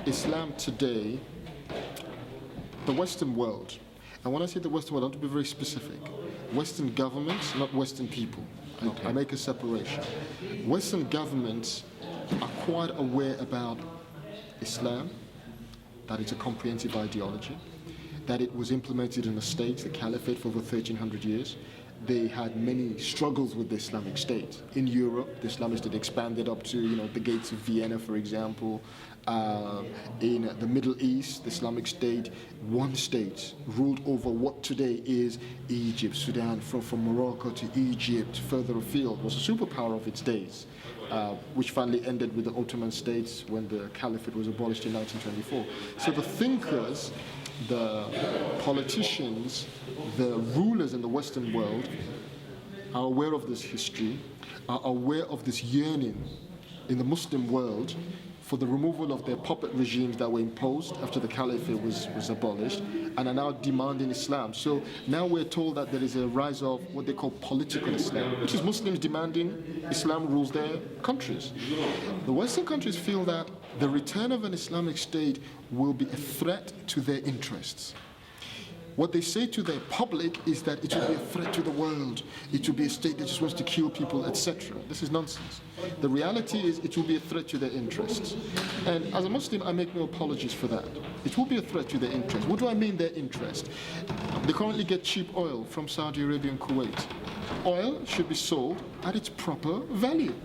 Islam today, the Western world, and when I say the Western world, I want to be very specific. Western governments, not Western people. Okay. I make a separation. Western governments are quite aware about Islam, that it's a comprehensive ideology, that it was implemented in the state, the caliphate, for over 1300 years. They had many struggles with the Islamic State. In Europe, the Islamic State expanded up to, the gates of Vienna, for example. In the Middle East, the Islamic State, one state, ruled over what today is Egypt, Sudan, from Morocco to Egypt, further afield, was a superpower of its days, which finally ended with the Ottoman states when the caliphate was abolished in 1924. So the thinkers, the politicians, the rulers in the Western world are aware of this history, are aware of this yearning in the Muslim world for the removal of their puppet regimes that were imposed after the caliphate was abolished, and are now demanding Islam. So now we're told that there is a rise of what they call political Islam, which is Muslims demanding Islam rules their countries. The Western countries feel that the return of an Islamic state will be a threat to their interests. What they say to their public is that it will be a threat to the world, it will be a state that just wants to kill people, etc. This is nonsense. The reality is it will be a threat to their interests. And as a Muslim, I make no apologies for that. It will be a threat to their interests. What do I mean their interest? They currently get cheap oil from Saudi Arabia and Kuwait. Oil should be sold at its proper value.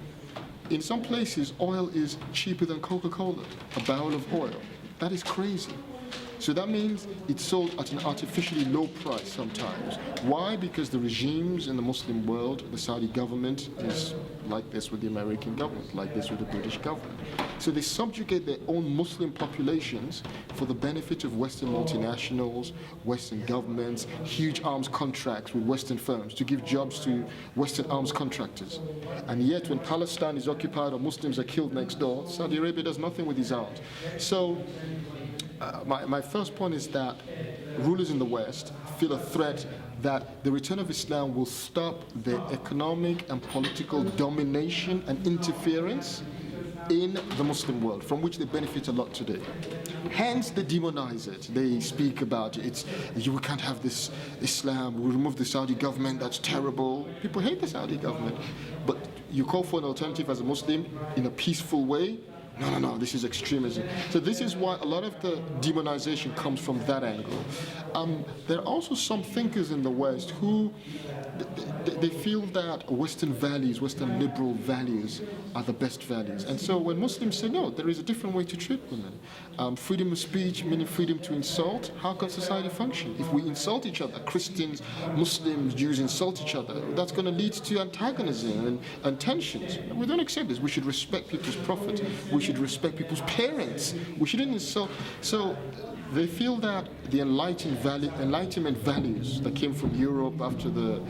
In some places, oil is cheaper than Coca-Cola, a barrel of oil. That is crazy. So that means it's sold at an artificially low price sometimes. Why? Because the regimes in the Muslim world, the Saudi government is like this with the American government, like this with the British government. So they subjugate their own Muslim populations for the benefit of Western multinationals, Western governments, huge arms contracts with Western firms to give jobs to Western arms contractors. And yet when Palestine is occupied or Muslims are killed next door, Saudi Arabia does nothing with his arms. So my first point is that rulers in the West feel a threat that the return of Islam will stop their economic and political domination and interference in the Muslim world, from which they benefit a lot today. Hence, they demonize it. They speak about it. We can't have this Islam. We remove the Saudi government. That's terrible. People hate the Saudi government. But you call for an alternative as a Muslim in a peaceful way. No, this is extremism. So this is why a lot of the demonization comes from that angle. There are also some thinkers in the West who they feel that Western values, Western liberal values are the best values. And so when Muslims say, no, there is a different way to treat women. Freedom of speech, meaning freedom to insult, how can society function? If we insult each other, Christians, Muslims, Jews insult each other, that's going to lead to antagonism and tensions. And we don't accept this. We should respect people's prophet. We should respect people's parents. We shouldn't insult. So they feel that the Enlightenment values that came from Europe after the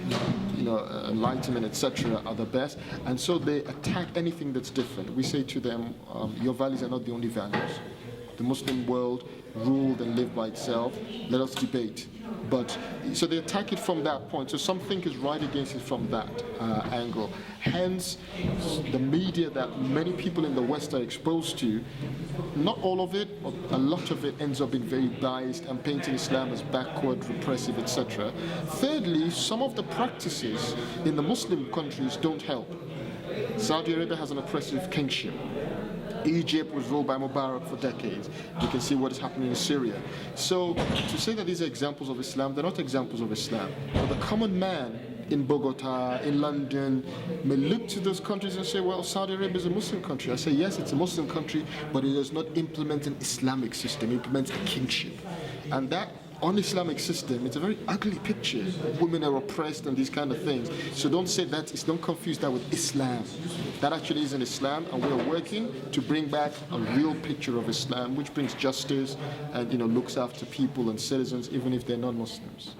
Enlightenment, etc., are the best, and so they attack anything that's different. We say to them, your values are not the only values. The Muslim world ruled and lived by itself. Let us debate. But so they attack it from that point. So some thinkers right against it from that angle. Hence, the media that many people in the West are exposed to, not all of it, but a lot of it ends up being very biased and painting Islam as backward, repressive, etc. Thirdly, some of the practices in the Muslim countries don't help. Saudi Arabia has an oppressive kingship. Egypt was ruled by Mubarak for decades. You can see what is happening in Syria. So to say that these are examples of Islam, they're not examples of Islam. But the common man in Bogota, in London, may look to those countries and say, well, Saudi Arabia is a Muslim country. I say, yes, it's a Muslim country, but it does not implement an Islamic system. It implements a kingship. And that un-Islamic system, it's a very ugly picture. Women are oppressed and these kind of things. So don't say that, don't confuse that with Islam. That actually isn't Islam, and we are working to bring back a real picture of Islam, which brings justice and looks after people and citizens, even if they're non-Muslims.